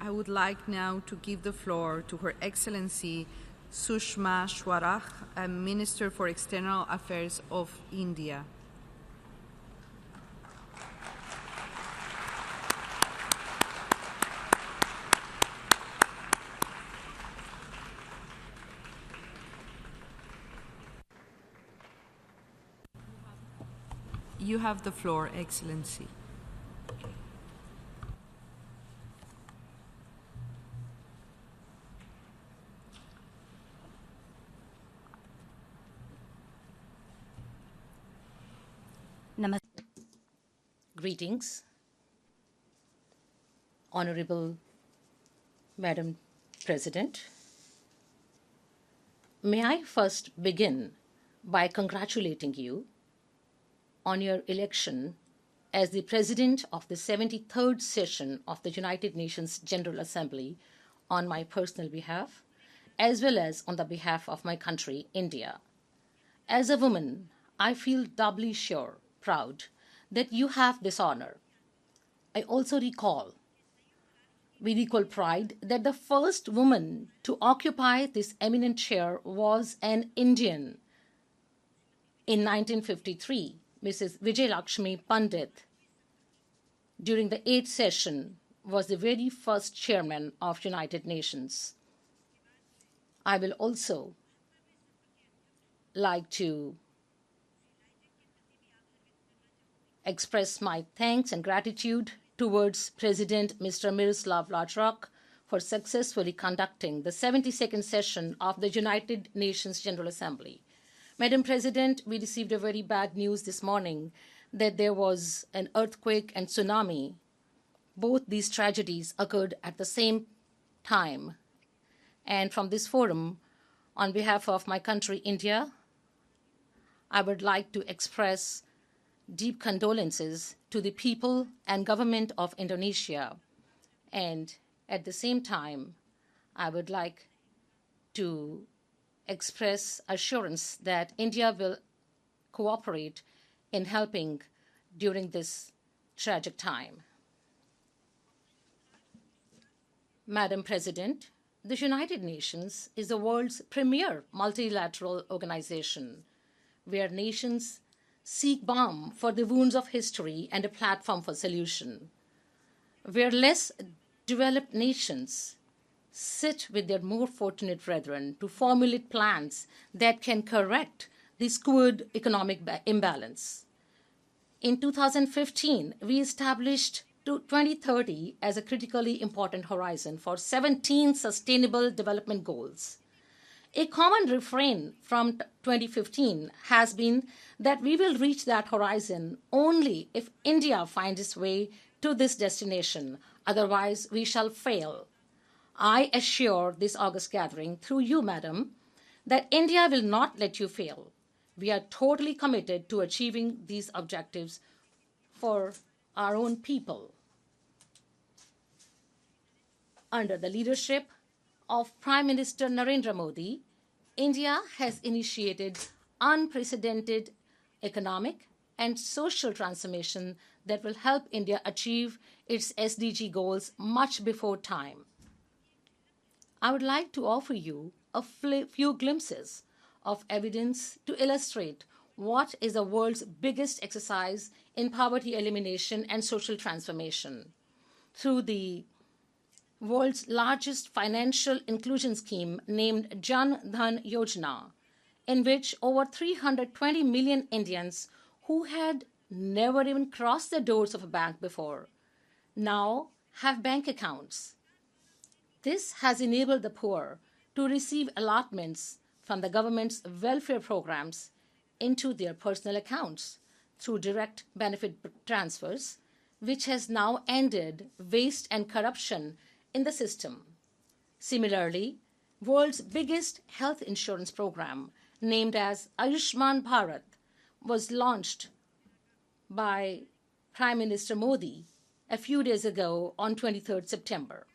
I would like now to give the floor to Her Excellency Sushma Swaraj, Minister for External Affairs of India. You have the floor, Excellency. Greetings, Honorable Madam President. May I first begin by congratulating you on your election as the President of the 73rd session of the United Nations General Assembly on my personal behalf, as well as on the behalf of my country, India. As a woman, I feel doubly proud that you have this honor. I also recall with equal pride that the first woman to occupy this eminent chair was an Indian in 1953, Mrs. Vijayalakshmi Pandit. During the 8th session, was the very first chairman of United Nations. I will also like to express my thanks and gratitude towards President Mr. Miroslav Lajrak for successfully conducting the 72nd session of the United Nations General Assembly. Madam President, we received a very bad news this morning that there was an earthquake and tsunami. Both these tragedies occurred at the same time. And from this forum, on behalf of my country, India, I would like to express deep condolences to the people and government of Indonesia. And at the same time, I would like to express assurance that India will cooperate in helping during this tragic time. Madam President, the United Nations is the world's premier multilateral organization where nations seek balm for the wounds of history and a platform for solution, where less developed nations sit with their more fortunate brethren to formulate plans that can correct the skewed economic imbalance. In 2015, we established 2030 as a critically important horizon for 17 Sustainable Development Goals. A common refrain from 2015 has been that we will reach that horizon only if India finds its way to this destination, otherwise we shall fail. I assure this August gathering, through you, Madam, that India will not let you fail. We are totally committed to achieving these objectives for our own people. Under the leadership of Prime Minister Narendra Modi, India has initiated unprecedented economic and social transformation that will help India achieve its SDG goals much before time. I would like to offer you a few glimpses of evidence to illustrate what is the world's biggest exercise in poverty elimination and social transformation through the world's largest financial inclusion scheme named Jan Dhan Yojana, in which over 320 million Indians who had never even crossed the doors of a bank before now have bank accounts. This has enabled the poor to receive allotments from the government's welfare programs into their personal accounts through direct benefit transfers, which has now ended waste and corruption in the system. Similarly, world's biggest health insurance program, named as Ayushman Bharat, was launched by Prime Minister Modi a few days ago on 23rd September.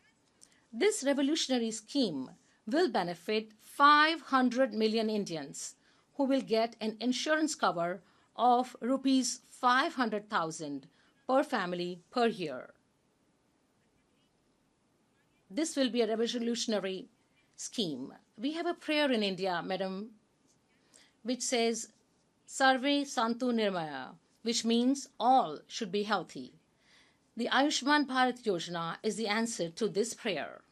This revolutionary scheme will benefit 500 million Indians who will get an insurance cover of rupees 500,000 per family per year. this will be a revolutionary scheme. We have a prayer in India, madam, which says, Sarve Santu Nirmaya, which means all should be healthy. The Ayushman Bharat Yojana is the answer to this prayer.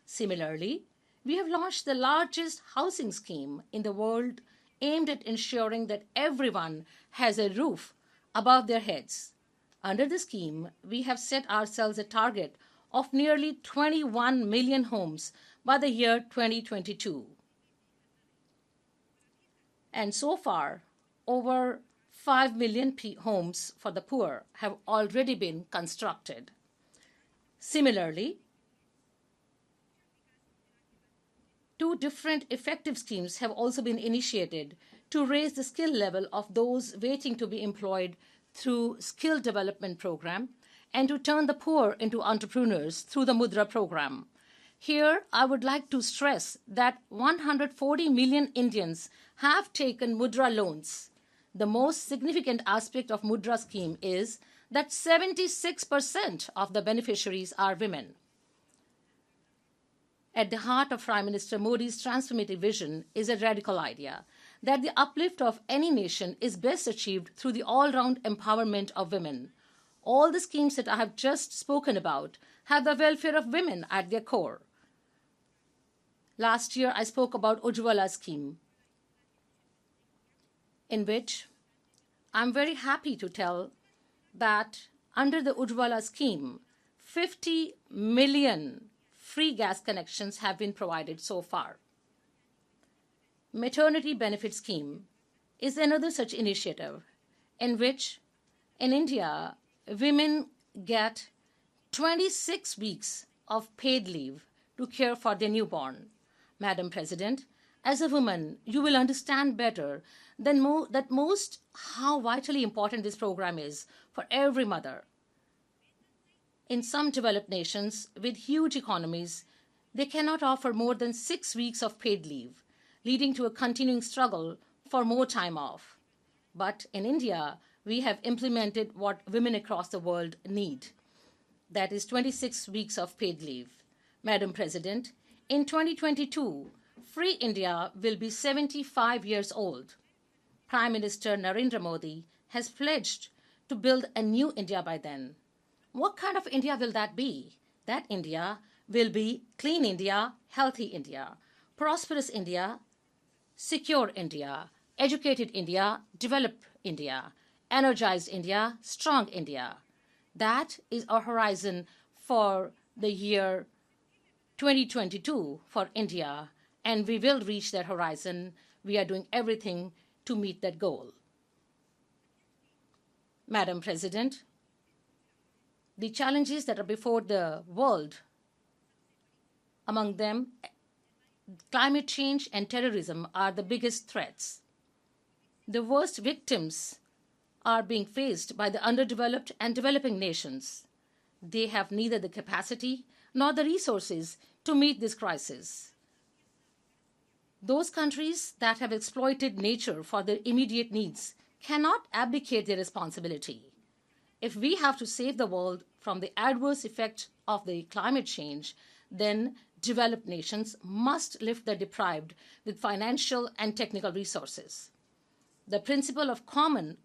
Similarly, we have launched the largest housing scheme in the world aimed at ensuring that everyone has a roof above their heads. Under the scheme, we have set ourselves a target of nearly 21 million homes by the year 2022. And so far, over 5 million homes for the poor have already been constructed. Similarly, 2 different effective schemes have also been initiated to raise the skill level of those waiting to be employed through skill development program and to turn the poor into entrepreneurs through the Mudra program. Here, I would like to stress that 140 million Indians have taken Mudra loans. The most significant aspect of Mudra scheme is that 76% of the beneficiaries are women. At the heart of Prime Minister Modi's transformative vision is a radical idea that the uplift of any nation is best achieved through the all-round empowerment of women. All the schemes that I have just spoken about have the welfare of women at their core. Last year, I spoke about Ujjwala scheme, in which I'm very happy to tell that under the Ujjwala scheme, 50 million free gas connections have been provided so far. Maternity benefit scheme is another such initiative in which in India, women get 26 weeks of paid leave to care for their newborn. Madam President, as a woman, you will understand better than most how vitally important this program is for every mother. In some developed nations with huge economies, they cannot offer more than 6 weeks of paid leave, leading to a continuing struggle for more time off. But in India, we have implemented what women across the world need. That is 26 weeks of paid leave. Madam President, in 2022, Free India will be 75 years old. Prime Minister Narendra Modi has pledged to build a new India by then. What kind of India will that be? That India will be clean India, healthy India, prosperous India, secure India, educated India, developed India, energized India, strong India. That is our horizon for the year 2022 for India, and we will reach that horizon. We are doing everything to meet that goal. Madam President, the challenges that are before the world, among them, climate change and terrorism are the biggest threats. The worst victims are being faced by the underdeveloped and developing nations. They have neither the capacity nor the resources to meet this crisis. Those countries that have exploited nature for their immediate needs cannot abdicate their responsibility. If we have to save the world from the adverse effect of the climate change, then developed nations must lift the deprived with financial and technical resources. The principle of common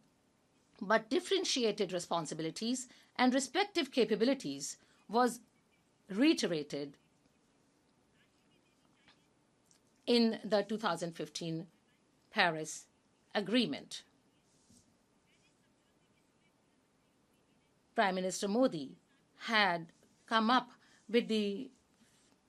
but differentiated responsibilities and respective capabilities was reiterated in the 2015 Paris Agreement. Prime Minister Modi had come up with the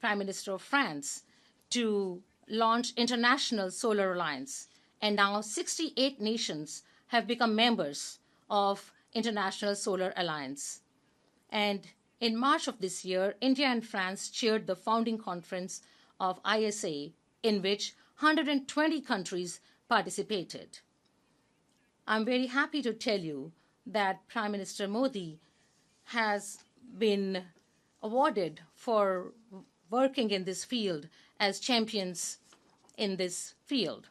Prime Minister of France to launch International Solar Alliance, and now 68 nations have become members of International Solar Alliance. And in March of this year, India and France chaired the founding conference of ISA, in which 120 countries participated. I'm very happy to tell you that Prime Minister Modi has been awarded for working in this field as champions in this field.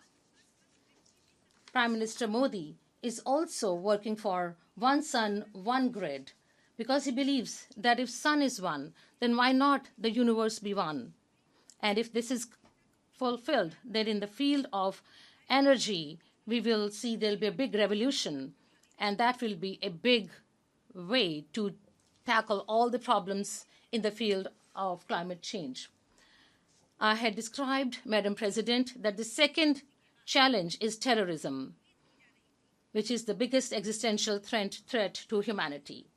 Prime Minister Modi is also working for One Sun, One Grid, because he believes that if sun is one, then why not the universe be one? And if this is fulfilled, then in the field of energy, we will see there'll be a big revolution, and that will be a big way to tackle all the problems in the field of climate change. I had described, Madam President, that the second challenge is terrorism, which is the biggest existential threat to humanity.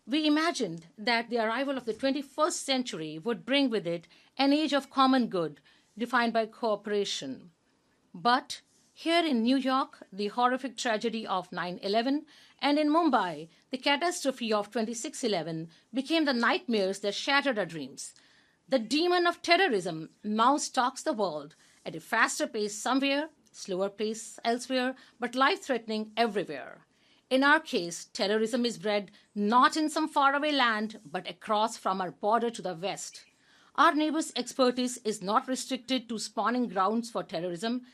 We imagined that the arrival of the 21st century would bring with it an age of common good defined by cooperation. But here in New York, the horrific tragedy of 9/11, and in Mumbai, the catastrophe of 26/11 became the nightmares that shattered our dreams. The demon of terrorism now stalks the world at a faster pace somewhere, slower pace elsewhere, but life-threatening everywhere. In our case, terrorism is bred not in some faraway land, but across from our border to the west. Our neighbor's expertise is not restricted to spawning grounds for terrorism,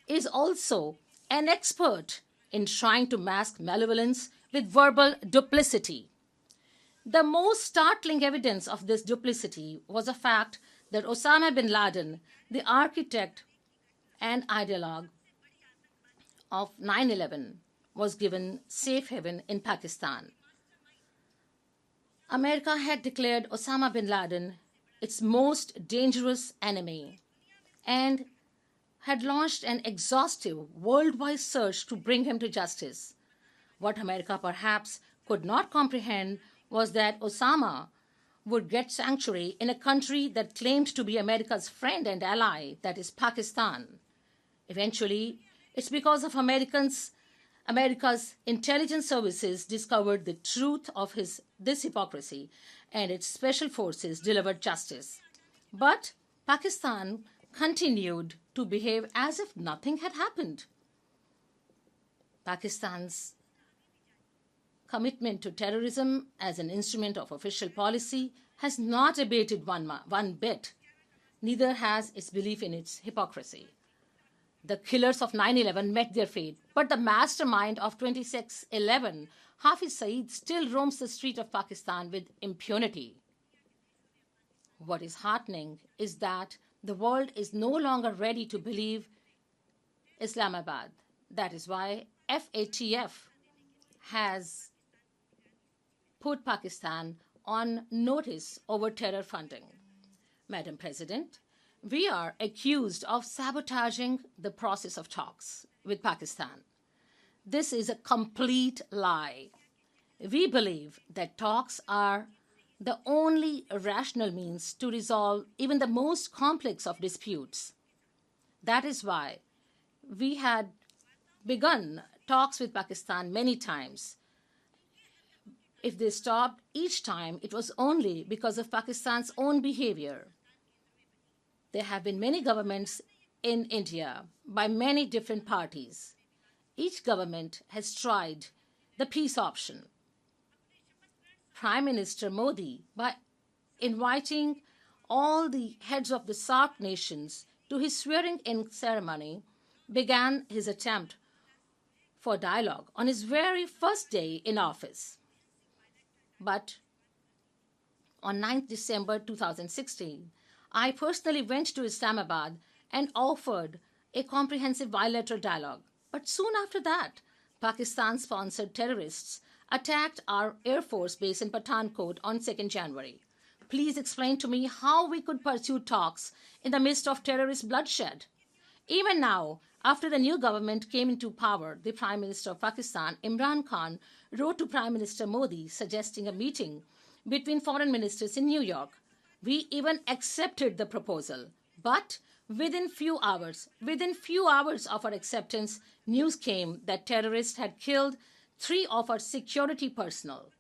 is also an expert in trying to mask malevolence with verbal duplicity. The most startling evidence of this duplicity was the fact that Osama Bin Laden, the architect and ideologue of 9/11, was given safe haven in Pakistan. America had declared Osama bin Laden its most dangerous enemy and had launched an exhaustive worldwide search to bring him to justice. What America perhaps could not comprehend was that Osama would get sanctuary in a country that claimed to be America's friend and ally, that is Pakistan. Eventually, it's because of America's intelligence services discovered the truth of this hypocrisy, and its special forces delivered justice. But Pakistan continued to behave as if nothing had happened. Pakistan's commitment to terrorism as an instrument of official policy has not abated one bit. Neither has its belief in its hypocrisy. The killers of 9/11 met their fate, but the mastermind of 26/11, Hafiz Saeed, still roams the street of Pakistan with impunity. What is heartening is that the world is no longer ready to believe Islamabad. That is why FATF has put Pakistan on notice over terror funding. Madam President, we are accused of sabotaging the process of talks with Pakistan. This is a complete lie. We believe that talks are the only rational means to resolve even the most complex of disputes. That is why we had begun talks with Pakistan many times. If they stopped each time, it was only because of Pakistan's own behavior. There have been many governments in India by many different parties. Each government has tried the peace option. Prime Minister Modi, by inviting all the heads of the SAARC nations to his swearing-in ceremony, began his attempt for dialogue on his very first day in office. But on 9th December 2016, I personally went to Islamabad and offered a comprehensive bilateral dialogue. But soon after that, Pakistan-sponsored terrorists attacked our Air Force base in Pathankot on 2nd January. Please explain to me how we could pursue talks in the midst of terrorist bloodshed. Even now, after the new government came into power, the Prime Minister of Pakistan, Imran Khan, wrote to Prime Minister Modi suggesting a meeting between foreign ministers in New York. We even accepted the proposal. But within few hours of our acceptance, news came that terrorists had killed 3 of our security personnel.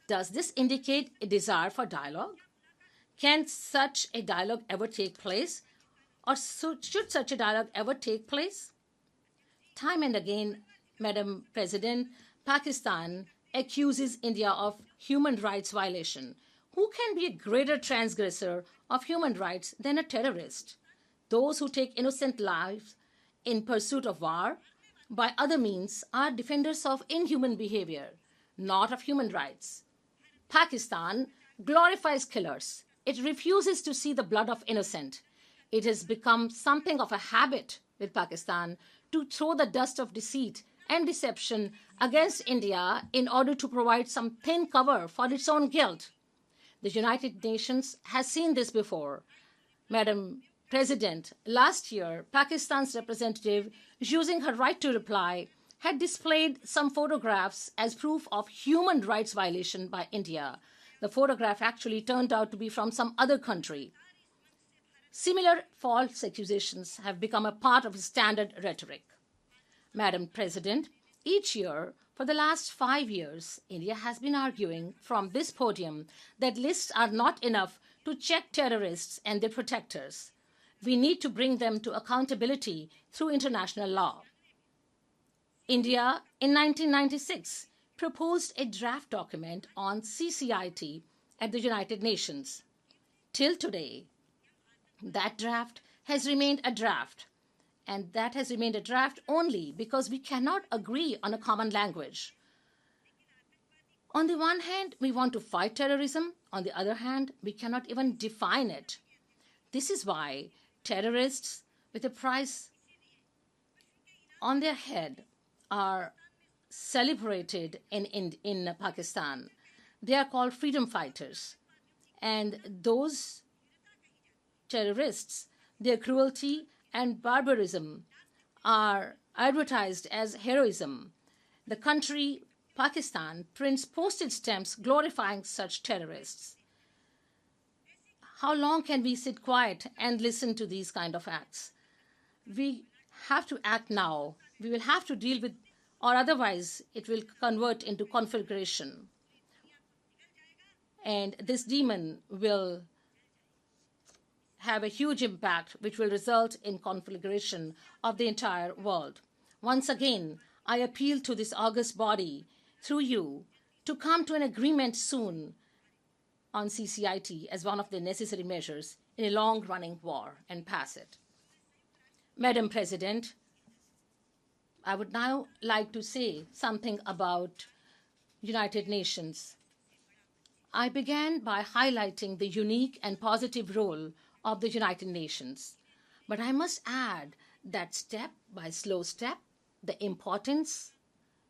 Does this indicate a desire for dialogue? Can such a dialogue ever take place? Or should such a dialogue ever take place? Time and again, Madam President, Pakistan accuses India of human rights violation. Who can be a greater transgressor of human rights than a terrorist? Those who take innocent lives in pursuit of war by other means are defenders of inhuman behavior, not of human rights. Pakistan glorifies killers. It refuses to see the blood of innocent. It has become something of a habit with Pakistan to throw the dust of deceit and deception against India in order to provide some thin cover for its own guilt. The United Nations has seen this before. Madam President, last year, Pakistan's representative, using her right to reply, had displayed some photographs as proof of human rights violation by India. The photograph actually turned out to be from some other country. Similar false accusations have become a part of standard rhetoric. Madam President, each year for the last 5 years, India has been arguing from this podium that lists are not enough to check terrorists and their protectors. We need to bring them to accountability through international law. India, in 1996, proposed a draft document on CCIT at the United Nations. Till today, that draft has remained a draft. And that has remained a draft only because we cannot agree on a common language. On the one hand, we want to fight terrorism. On the other hand, we cannot even define it. This is why terrorists with a price on their head are celebrated in Pakistan. They are called freedom fighters. And those terrorists, their cruelty and barbarism are advertised as heroism. The country, Pakistan, prints postage stamps glorifying such terrorists. How long can we sit quiet and listen to these kind of acts? We have to act now. We will have to deal with, or otherwise it will convert into conflagration. And this demon will have a huge impact which will result in conflagration of the entire world. Once again, I appeal to this august body through you to come to an agreement soon on CCIT as one of the necessary measures in a long-running war and pass it. Madam President, I would now like to say something about United Nations. I began by highlighting the unique and positive role of the United Nations. But I must add that step by slow step, the importance,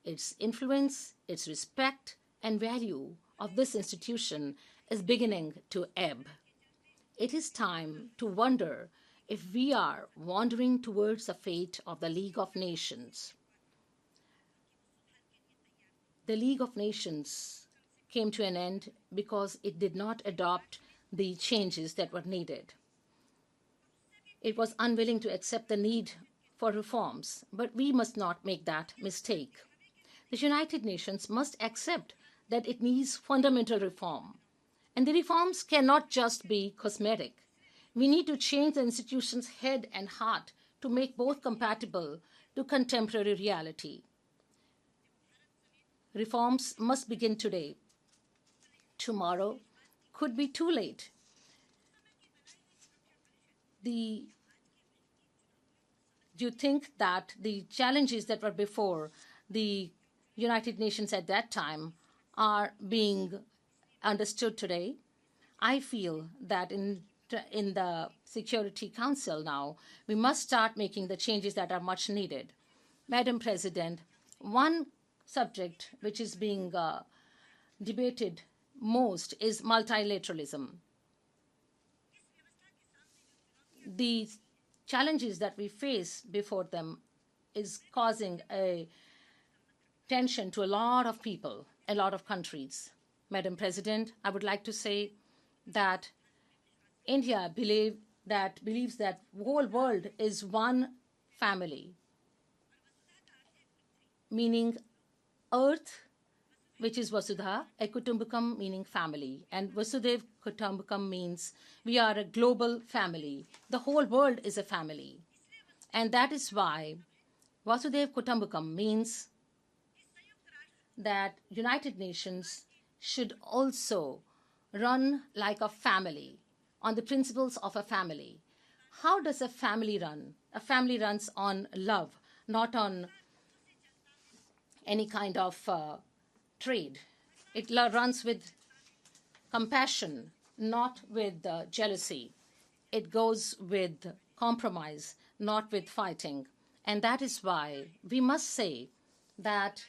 its influence, its respect and value of this institution is beginning to ebb. It is time to wonder if we are wandering towards the fate of the League of Nations. The League of Nations came to an end because it did not adopt the changes that were needed. It was unwilling to accept the need for reforms, but we must not make that mistake. The United Nations must accept that it needs fundamental reform. And the reforms cannot just be cosmetic. We need to change the institution's head and heart to make both compatible to contemporary reality. Reforms must begin today. Tomorrow could be too late. Do you think that the challenges that were before the United Nations at that time are being understood today? I feel that in the Security Council now, we must start making the changes that are much needed. Madam President, one subject which is being debated most is multilateralism. The challenges that we face before them is causing a tension to a lot of people, a lot of countries. Madam President, I would like to say that India believes that the whole world is one family, meaning Earth, which is Vasudha, Ekutumbakam meaning family, and Vasudev Kutumbakam means we are a global family. The whole world is a family. And that is why Vasudev Kutumbakam means that United Nations should also run like a family, on the principles of a family. How does a family run? A family runs on love, not on any kind of trade. It runs with compassion, not with jealousy. It goes with compromise, not with fighting. And that is why we must say that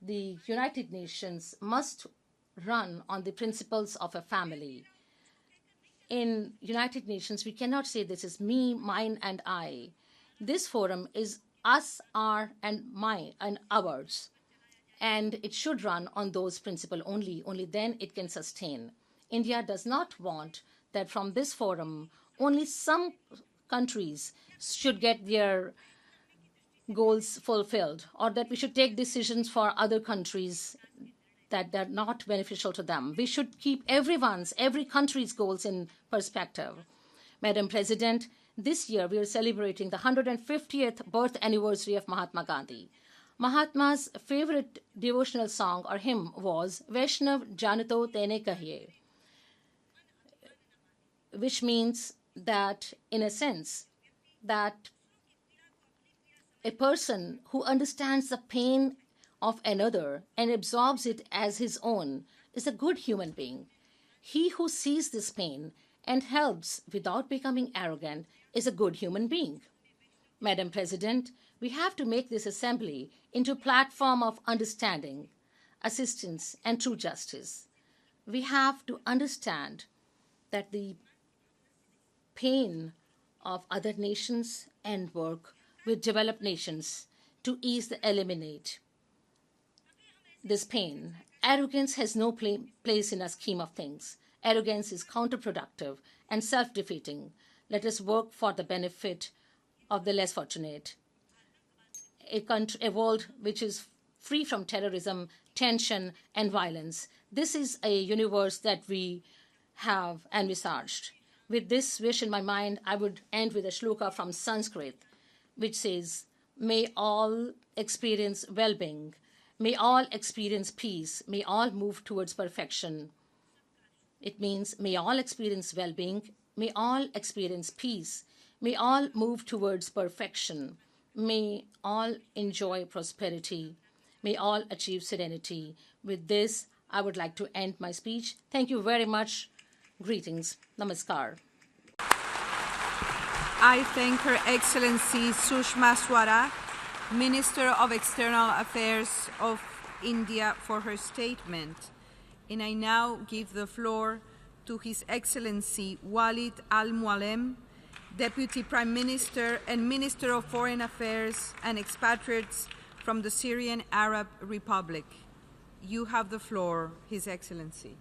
the United Nations must run on the principles of a family. In United Nations, we cannot say this is me, mine, and I. This forum is us, our, and mine, and ours. And it should run on those principles only. Only then it can sustain. India does not want that from this forum only some countries should get their goals fulfilled, or that we should take decisions for other countries that are not beneficial to them. We should keep every country's goals in perspective. Madam President, this year we are celebrating the 150th birth anniversary of Mahatma Gandhi. Mahatma's favorite devotional song or hymn was Vaishnav Janato Tene Kahiye, which means that, in a sense, that a person who understands the pain of another and absorbs it as his own is a good human being. He who sees this pain and helps without becoming arrogant is a good human being. Madam President, we have to make this assembly into a platform of understanding, assistance, and true justice. We have to understand that the pain of other nations and work with developed nations to eliminate this pain. Arrogance has no place in a scheme of things. Arrogance is counterproductive and self-defeating. Let us work for the benefit of the less fortunate. A world which is free from terrorism, tension, and violence. This is a universe that we have envisaged. With this wish in my mind, I would end with a shloka from Sanskrit, which says, may all experience well-being, may all experience peace, may all move towards perfection. It means may all experience well-being, may all experience peace, may all move towards perfection, may all enjoy prosperity, may all achieve serenity. With this, I would like to end my speech. Thank you very much. Greetings. Namaskar. I thank Her Excellency Sushma Swaraj, Minister of External Affairs of India, for her statement. And I now give the floor to His Excellency Walid Al-Mualem, Deputy Prime Minister and Minister of Foreign Affairs and Expatriates from the Syrian Arab Republic. You have the floor, His Excellency.